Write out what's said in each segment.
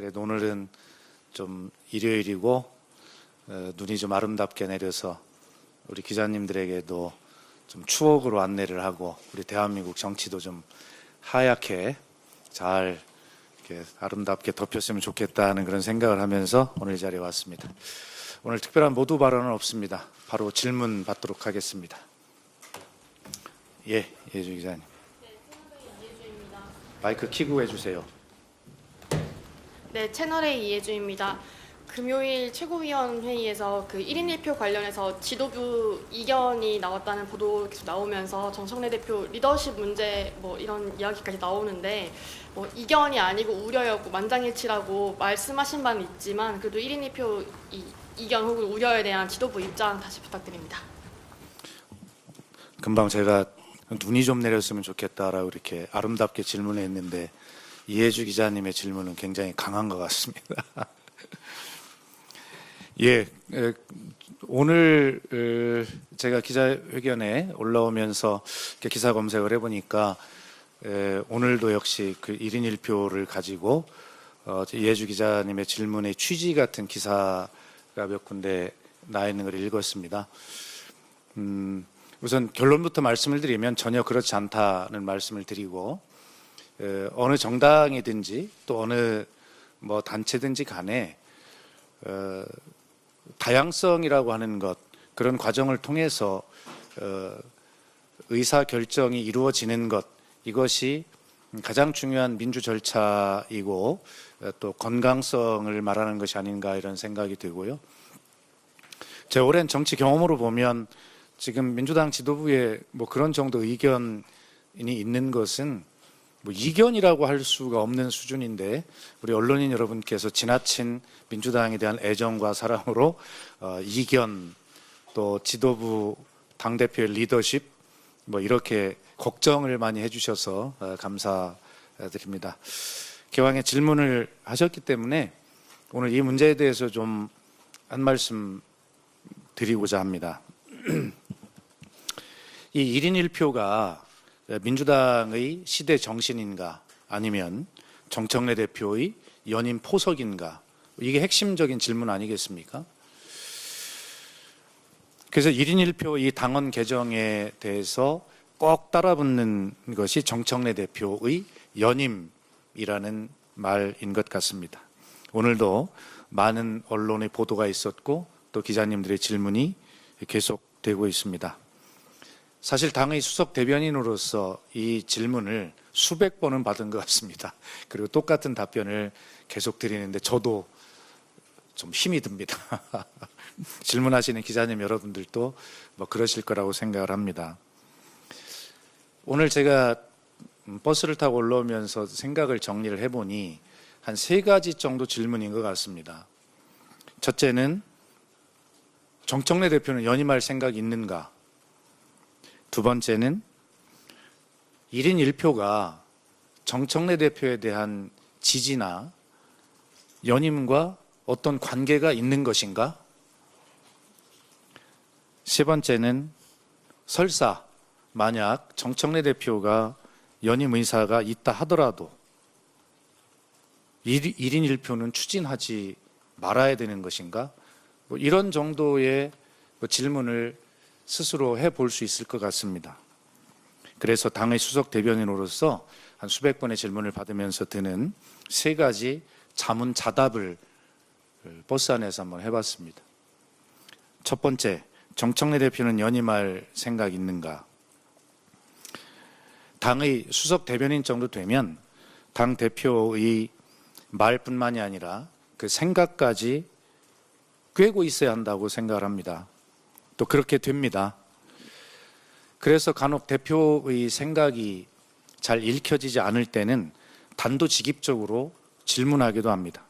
그래도 오늘은 좀 일요일이고 눈이 좀 아름답게 내려서 우리 기자님들에게도 좀 추억으로 안내를 하고 우리 대한민국 정치도 좀 하얗게 잘 이렇게 아름답게 덮였으면 좋겠다는 그런 생각을 하면서 오늘 이 자리에 왔습니다. 오늘 특별한 모두 발언은 없습니다. 바로 질문 받도록 하겠습니다. 예, 이해주 기자님. 네, 채널A 이해주입니다. 마이크 켜고 해주세요. 네, 채널A 이해주입니다. 금요일 최고위원회의에서 그 1인 1표 관련해서 지도부 이견이 나왔다는 보도 계속 나오면서 정청래 대표 리더십 문제 뭐 이런 이야기까지 나오는데 뭐 이견이 아니고 우려였고 만장일치라고 말씀하신 바는 있지만 그래도 1인 1표 이견 혹은 우려에 대한 지도부 입장 다시 부탁드립니다. 금방 제가 눈이 좀 내렸으면 좋겠다라고 이렇게 아름답게 질문했는데 이해주 기자님의 질문은 굉장히 강한 것 같습니다. 예, 오늘 제가 기자회견에 올라오면서 기사 검색을 해보니까 오늘도 역시 그 1인 1표를 가지고 이해주 기자님의 질문의 취지 같은 기사가 몇 군데 나 있는 걸 읽었습니다. 우선 결론부터 말씀을 드리면 전혀 그렇지 않다는 말씀을 드리고 어느 정당이든지 또 어느 뭐 단체든지 간에 다양성이라고 하는 것 그런 과정을 통해서 의사 결정이 이루어지는 것 이것이 가장 중요한 민주 절차이고 또 건강성을 말하는 것이 아닌가 이런 생각이 들고요. 제 오랜 정치 경험으로 보면 지금 민주당 지도부에 뭐 그런 정도 의견이 있는 것은 뭐 이견이라고 할 수가 없는 수준인데 우리 언론인 여러분께서 지나친 민주당에 대한 애정과 사랑으로 이견 또 지도부 당대표의 리더십 뭐 이렇게 걱정을 많이 해주셔서 감사드립니다. 기왕에 질문을 하셨기 때문에 오늘 이 문제에 대해서 좀 한 말씀 드리고자 합니다. 이 1인 1표가 민주당의 시대 정신인가 아니면 정청래 대표의 연임 포석인가 이게 핵심적인 질문 아니겠습니까? 그래서 1인 1표 이 당원 개정에 대해서 꼭 따라붙는 것이 정청래 대표의 연임이라는 말인 것 같습니다. 오늘도 많은 언론의 보도가 있었고 또 기자님들의 질문이 계속되고 있습니다. 사실 당의 수석 대변인으로서 이 질문을 수백 번은 받은 것 같습니다. 그리고 똑같은 답변을 계속 드리는데 저도 좀 힘이 듭니다. 질문하시는 기자님 여러분들도 뭐 그러실 거라고 생각을 합니다. 오늘 제가 버스를 타고 올라오면서 생각을 정리를 해보니 한 3가지 정도 질문인 것 같습니다. 첫째는 정청래 대표는 연임할 생각이 있는가? 두 번째는 1인 1표가 정청래 대표에 대한 지지나 연임과 어떤 관계가 있는 것인가? 세 번째는 설사 만약 정청래 대표가 연임 의사가 있다 하더라도 1인 1표는 추진하지 말아야 되는 것인가? 뭐 이런 정도의 질문을 스스로 해볼 수 있을 것 같습니다. 그래서 당의 수석 대변인으로서 한 수백 번의 질문을 받으면서 드는 3가지 자문자답을 버스 안에서 한번 해봤습니다. 첫 번째, 정청래 대표는 연임할 생각 있는가? 당의 수석 대변인 정도 되면 당 대표의 말뿐만이 아니라 그 생각까지 꿰고 있어야 한다고 생각을 합니다. 또 그렇게 됩니다. 그래서 간혹 대표의 생각이 잘 읽혀지지 않을 때는 단도직입적으로 질문하기도 합니다.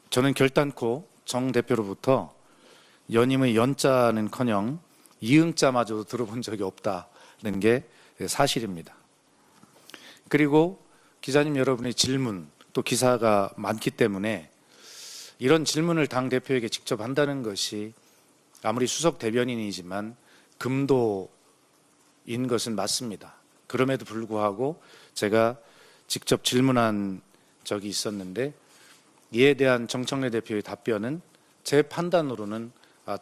저는 결단코 정 대표로부터 연임의 연자는커녕 이응자마저도 들어본 적이 없다는 게 사실입니다. 그리고 기자님 여러분의 질문 또 기사가 많기 때문에 이런 질문을 당 대표에게 직접 한다는 것이 아무리 수석 대변인이지만 금도인 것은 맞습니다. 그럼에도 불구하고 제가 직접 질문한 적이 있었는데 이에 대한 정청래 대표의 답변은 제 판단으로는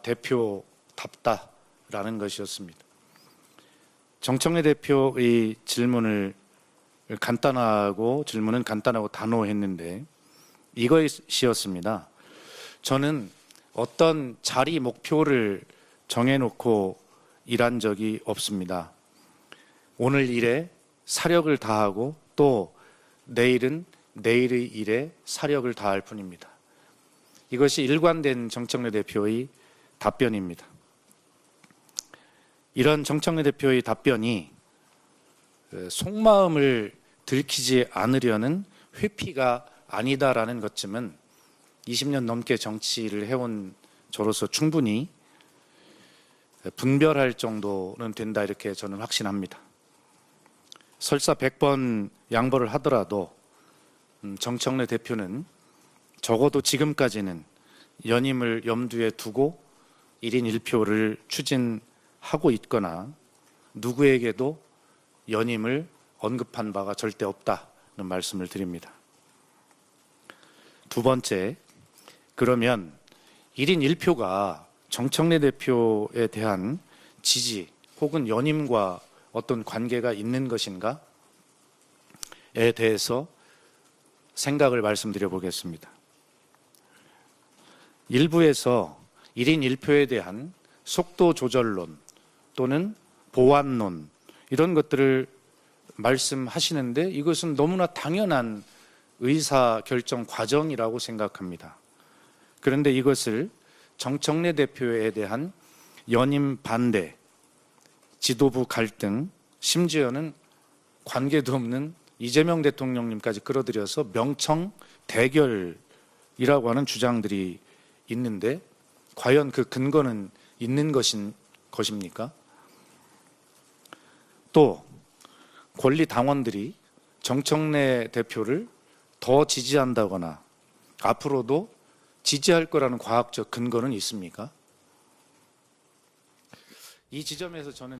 대표답다라는 것이었습니다. 정청래 대표의 질문은 간단하고 단호했는데 이것이었습니다. 저는 어떤 자리 목표를 정해놓고 일한 적이 없습니다. 오늘 일에 사력을 다하고 또 내일은 내일의 일에 사력을 다할 뿐입니다. 이것이 일관된 정청래 대표의 답변입니다. 이런 정청래 대표의 답변이 속마음을 들키지 않으려는 회피가 아니다라는 것쯤은 20년 넘게 정치를 해온 저로서 충분히 분별할 정도는 된다 이렇게 저는 확신합니다. 설사 100번 양보를 하더라도 정청래 대표는 적어도 지금까지는 연임을 염두에 두고 1인 1표를 추진하고 있거나 누구에게도 연임을 언급한 바가 절대 없다는 말씀을 드립니다. 두 번째, 그러면 1인 1표가 정청래 대표에 대한 지지 혹은 연임과 어떤 관계가 있는 것인가에 대해서 생각을 말씀드려 보겠습니다. 일부에서 1인 1표에 대한 속도 조절론 또는 보완론 이런 것들을 말씀하시는데 이것은 너무나 당연한 의사결정 과정이라고 생각합니다. 그런데 이것을 정청래 대표에 대한 연임 반대, 지도부 갈등, 심지어는 관계도 없는 이재명 대통령님까지 끌어들여서 명청 대결이라고 하는 주장들이 있는데 과연 그 근거는 있는 것입니까? 또 권리 당원들이 정청래 대표를 더 지지한다거나 앞으로도 지지할 거라는 과학적 근거는 있습니까? 이 지점에서 저는